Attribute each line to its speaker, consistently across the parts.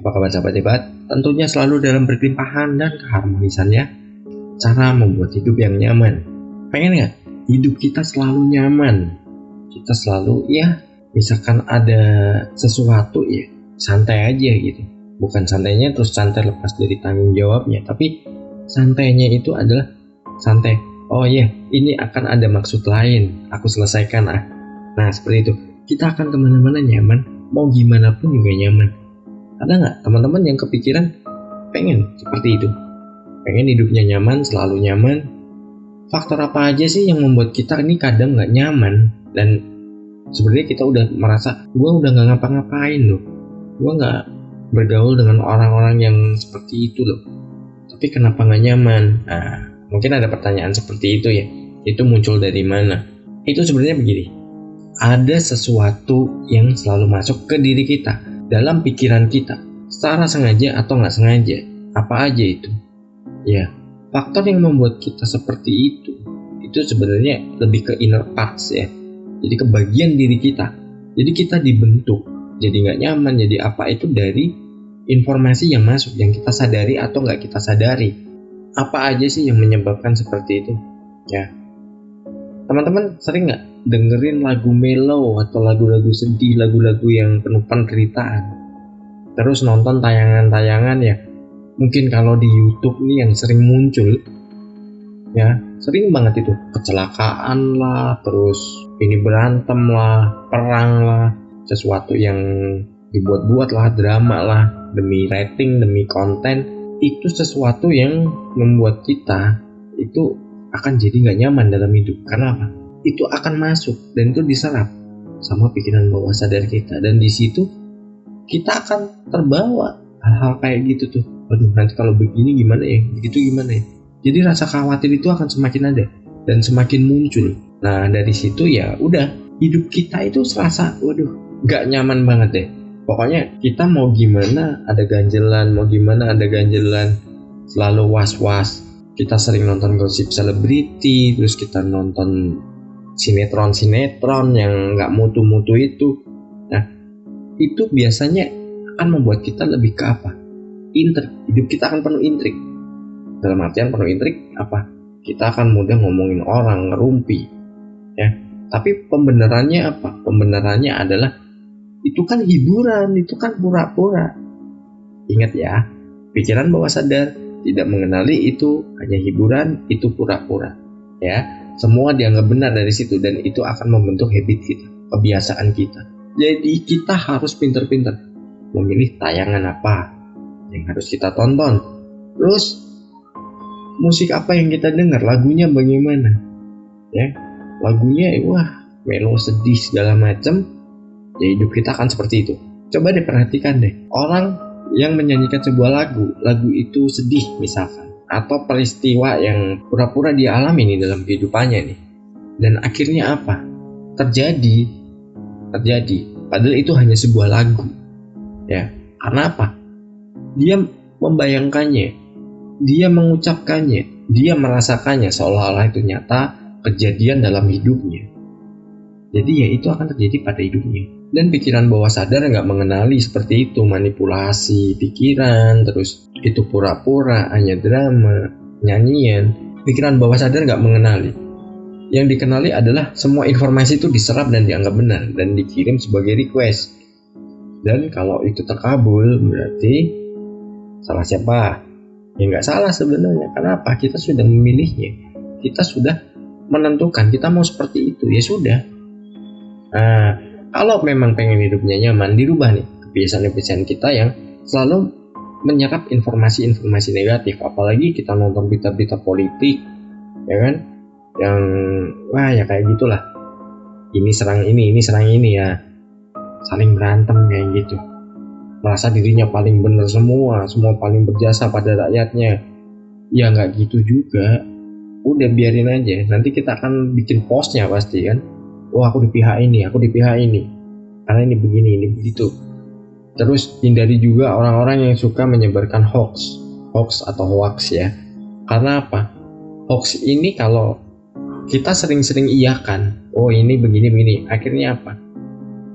Speaker 1: Apakah sahabat hebat? Tentunya selalu dalam berkelimpahan dan keharmonisannya. Cara membuat hidup yang nyaman. Pengen nggak hidup kita selalu nyaman? Kita selalu misalkan ada sesuatu santai aja gitu. Bukan santainya terus santai lepas dari tanggung jawabnya, tapi santainya itu adalah santai. Oh ini akan ada maksud lain, aku selesaikan Nah seperti itu. Kita akan kemana-mana nyaman, mau gimana pun juga nyaman. Ada nggak teman-teman yang kepikiran pengen seperti itu? Pengen hidupnya nyaman, selalu nyaman. Faktor apa aja sih yang membuat kita ini kadang nggak nyaman? Dan sebenarnya kita udah merasa, gue udah nggak ngapa-ngapain loh, gue nggak bergaul dengan orang-orang yang seperti itu loh, tapi kenapa nggak nyaman? Nah, mungkin ada pertanyaan seperti itu ya. Itu muncul dari mana? Itu sebenarnya begini, ada sesuatu yang selalu masuk ke diri kita, dalam pikiran kita, secara sengaja atau nggak sengaja. Apa aja itu? Faktor yang membuat kita seperti itu sebenarnya lebih ke inner parts ya. Jadi ke bagian diri kita. Jadi kita dibentuk jadi nggak nyaman, jadi apa itu dari informasi yang masuk, yang kita sadari atau nggak kita sadari. Apa aja sih yang menyebabkan seperti itu? Ya, teman-teman sering nggak dengerin lagu mellow atau lagu-lagu sedih, lagu-lagu yang penuh penderitaan, terus nonton tayangan-tayangan mungkin kalau di YouTube nih yang sering muncul sering banget itu kecelakaan lah, terus ini berantem lah, perang lah, sesuatu yang dibuat-buat lah, drama lah, demi rating, demi konten. Itu sesuatu yang membuat kita itu akan jadi gak nyaman dalam hidup. Karena apa? Itu akan masuk dan itu diserap sama pikiran bawah sadar kita, dan di situ kita akan terbawa hal-hal kayak gitu tuh. Waduh, nanti kalau begini gimana ya, begitu gimana ya. Jadi rasa khawatir itu akan semakin ada dan semakin muncul. Nah dari situ udah, hidup kita itu serasa gak nyaman banget deh. Pokoknya kita mau gimana ada ganjelan, mau gimana ada ganjelan, selalu was-was. Kita sering nonton gosip selebriti, terus kita nonton sinetron yang gak mutu-mutu itu. Nah itu biasanya akan membuat kita lebih ke apa? Intrik. Hidup kita akan penuh intrik. Dalam artian penuh intrik apa? Kita akan mudah ngomongin orang, ngerumpi Tapi pembenarannya apa? Pembenarannya adalah itu kan hiburan, itu kan pura-pura. Ingat ya, pikiran bawah sadar tidak mengenali itu hanya hiburan, itu pura-pura. Semua dianggap benar dari situ, dan itu akan membentuk habit kita, kebiasaan kita. Jadi kita harus pintar-pintar memilih tayangan apa yang harus kita tonton. Terus musik apa yang kita dengar, lagunya bagaimana? Lagunya melo, sedih segala macam. Hidup kita akan seperti itu. Coba deh perhatikan deh, orang yang menyanyikan sebuah lagu itu sedih misalkan, atau peristiwa yang pura-pura dia alami nih dalam kehidupannya nih, dan akhirnya apa? Terjadi. Padahal itu hanya sebuah lagu. Karena apa? Dia membayangkannya, dia mengucapkannya, dia merasakannya seolah-olah itu nyata kejadian dalam hidupnya. Jadi itu akan terjadi pada hidupnya. Dan pikiran bawah sadar nggak mengenali seperti itu, manipulasi pikiran, terus itu pura-pura, hanya drama, nyanyian. Pikiran bawah sadar nggak mengenali. Yang dikenali adalah semua informasi itu diserap dan dianggap benar dan dikirim sebagai request. Dan kalau itu terkabul berarti salah siapa? Nggak salah sebenarnya. Kenapa? Kita sudah memilihnya. Kita sudah menentukan kita mau seperti itu. Ya sudah. Nah, kalau memang pengen hidupnya nyaman, dirubah nih kebiasaan-kebiasaan kita yang selalu menyerap informasi-informasi negatif. Apalagi kita nonton berita-berita politik, yang kayak gitulah. Ini serang ini ya. Saling berantem kayak gitu. Merasa dirinya paling benar semua paling berjasa pada rakyatnya. Ya nggak gitu juga. Udah biarin aja. Nanti kita akan bikin postnya pasti kan. Aku di pihak ini. Karena ini begini, ini begitu. Terus hindari juga orang-orang yang suka menyebarkan hoax atau hoax ya. Karena apa? Hoax ini kalau kita sering-sering iyakan, ini begini, akhirnya apa?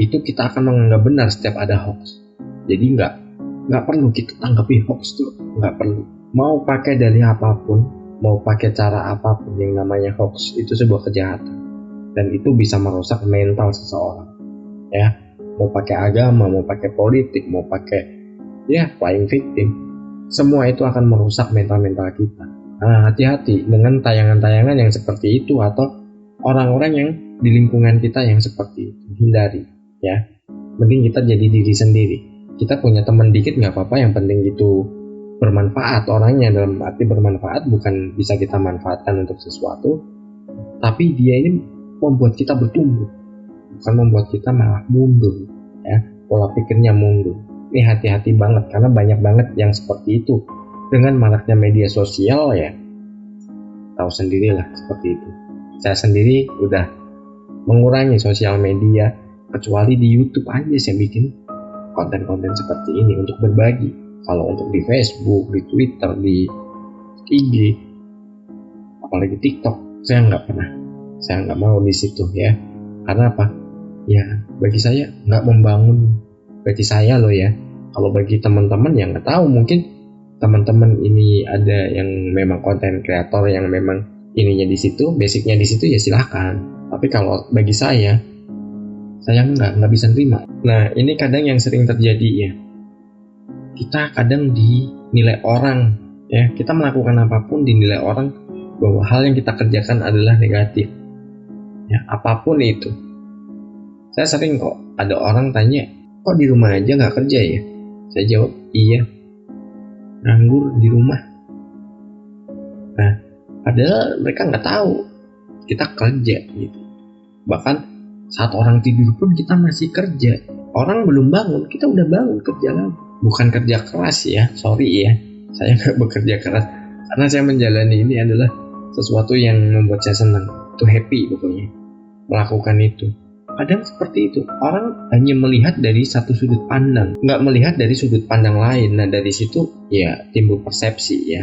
Speaker 1: Itu kita akan menganggap benar setiap ada hoax. Jadi nggak perlu kita tanggapi hoax tuh, nggak perlu. Mau pakai dari apapun, mau pakai cara apapun, yang namanya hoax itu sebuah kejahatan dan itu bisa merusak mental seseorang. Ya, mau pakai agama, mau pakai politik, mau pakai playing victim, semua itu akan merusak mental kita. Nah, hati-hati dengan tayangan-tayangan yang seperti itu atau orang-orang yang di lingkungan kita yang seperti itu. Hindari, ya. Mending kita jadi diri sendiri. Kita punya teman dikit nggak apa-apa, yang penting itu bermanfaat orangnya. Dalam arti bermanfaat bukan bisa kita manfaatkan untuk sesuatu, tapi dia ini membuat kita bertumbuh, bukan membuat kita malah mundur, ya. Pola pikirnya mundur. Ini hati-hati banget karena banyak banget yang seperti itu. Dengan maraknya media sosial, ya tahu sendirilah seperti itu. Saya sendiri udah mengurangi sosial media, kecuali di YouTube aja saya bikin konten-konten seperti ini untuk berbagi. Kalau untuk di Facebook, di Twitter, di IG, apalagi TikTok, saya nggak mau di situ, ya. Karena apa? Ya bagi saya nggak membangun. Bagi saya loh, ya. Kalau bagi teman-teman yang nggak tahu, mungkin teman-teman ini ada yang memang konten kreator yang memang ininya di situ, basicnya di situ, ya silahkan. Tapi kalau bagi saya nggak bisa terima. Nah, ini kadang yang sering terjadi, ya. Kita kadang dinilai orang, ya. Kita melakukan apapun dinilai orang bahwa hal yang kita kerjakan adalah negatif, ya, apapun itu. Saya sering kok ada orang tanya, kok di rumah aja nggak kerja ya? Saya jawab, iya, nganggur di rumah. Nah, padahal mereka nggak tahu kita kerja gitu. Bahkan saat orang tidur pun kita masih kerja. Orang belum bangun, kita udah bangun kerja lagi. Bukan kerja keras, ya, sorry ya, saya nggak bekerja keras karena saya menjalani ini adalah sesuatu yang membuat saya senang, itu happy pokoknya melakukan itu. Kadang seperti itu, orang hanya melihat dari satu sudut pandang, nggak melihat dari sudut pandang lain. Nah, dari situ ya timbul persepsi, ya.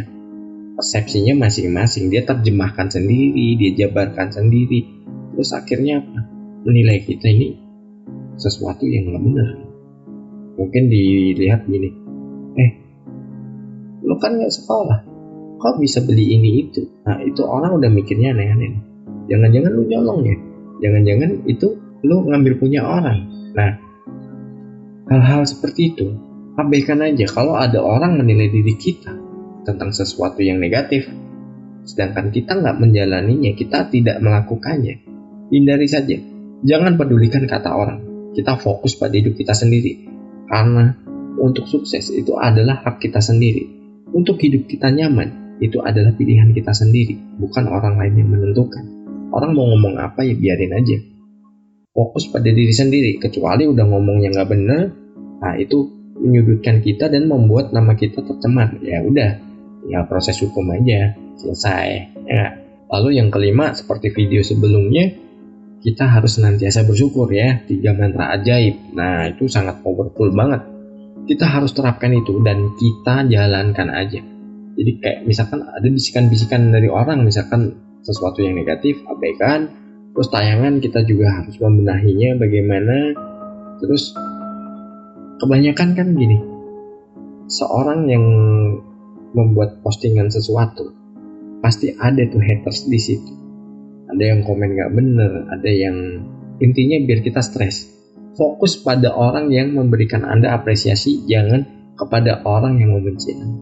Speaker 1: Persepsinya masing-masing, dia terjemahkan sendiri, dia jabarkan sendiri. Terus akhirnya apa? Menilai kita ini sesuatu yang nggak benar. Mungkin dilihat gini, lo kan nggak sekolah, kok bisa beli ini itu? Nah, itu orang udah mikirnya aneh-aneh. Jangan-jangan lo nyolong ya? Jangan-jangan itu lu ngambil punya orang. Nah, hal-hal seperti itu abaikan aja. Kalau ada orang menilai diri kita tentang sesuatu yang negatif, sedangkan kita nggak menjalaninya, kita tidak melakukannya, hindari saja. Jangan pedulikan kata orang. Kita fokus pada hidup kita sendiri. Karena untuk sukses itu adalah hak kita sendiri. Untuk hidup kita nyaman itu adalah pilihan kita sendiri, bukan orang lain yang menentukan. Orang mau ngomong apa ya biarin aja. Fokus pada diri sendiri, kecuali udah ngomongnya nggak benar, nah itu menyudutkan kita dan membuat nama kita tercemar. Ya udah, tinggal proses hukum aja, selesai. Ya. Lalu yang kelima, seperti video sebelumnya, kita harus senantiasa bersyukur, ya. 3 mantra ajaib. Nah, itu sangat powerful banget. Kita harus terapkan itu dan kita jalankan aja. Jadi kayak misalkan ada bisikan-bisikan dari orang, misalkan sesuatu yang negatif, abaikan. Terus tayangan kita juga harus membenahinya bagaimana. Terus kebanyakan kan gini, seorang yang membuat postingan sesuatu pasti ada tuh haters di situ. Ada yang komen nggak bener, ada yang intinya biar kita stres. Fokus pada orang yang memberikan Anda apresiasi, jangan kepada orang yang membenci Anda.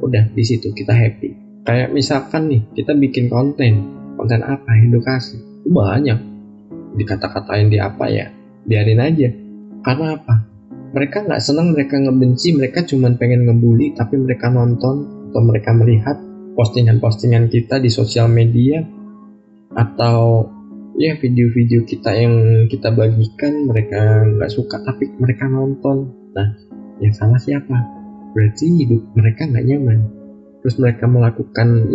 Speaker 1: Udah di situ kita happy. Kayak misalkan nih kita bikin konten apa, edukasi. Banyak dikata-katain di apa ya, biarin aja. Karena apa? Mereka nggak senang, mereka ngebenci, mereka cuma pengen ngebully, tapi mereka nonton atau mereka melihat postingan-postingan kita di sosial media atau ya video-video kita yang kita bagikan, mereka nggak suka tapi mereka nonton. Nah, yang salah siapa? Berarti hidup mereka nggak nyaman. Terus mereka melakukan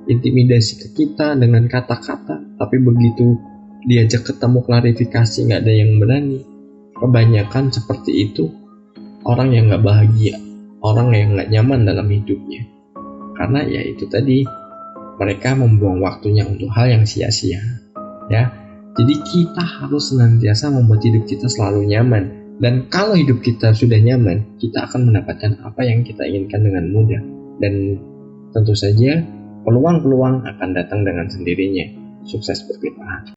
Speaker 1: intimidasi ke kita dengan kata-kata, tapi begitu diajak ketemu klarifikasi nggak ada yang berani. Kebanyakan seperti itu orang yang nggak bahagia, orang yang nggak nyaman dalam hidupnya, karena ya itu tadi, mereka membuang waktunya untuk hal yang sia-sia, ya. Jadi kita harus senantiasa membuat hidup kita selalu nyaman. Dan kalau hidup kita sudah nyaman, kita akan mendapatkan apa yang kita inginkan dengan mudah. Dan tentu saja peluang-peluang akan datang dengan sendirinya. Sukses berlimpahan.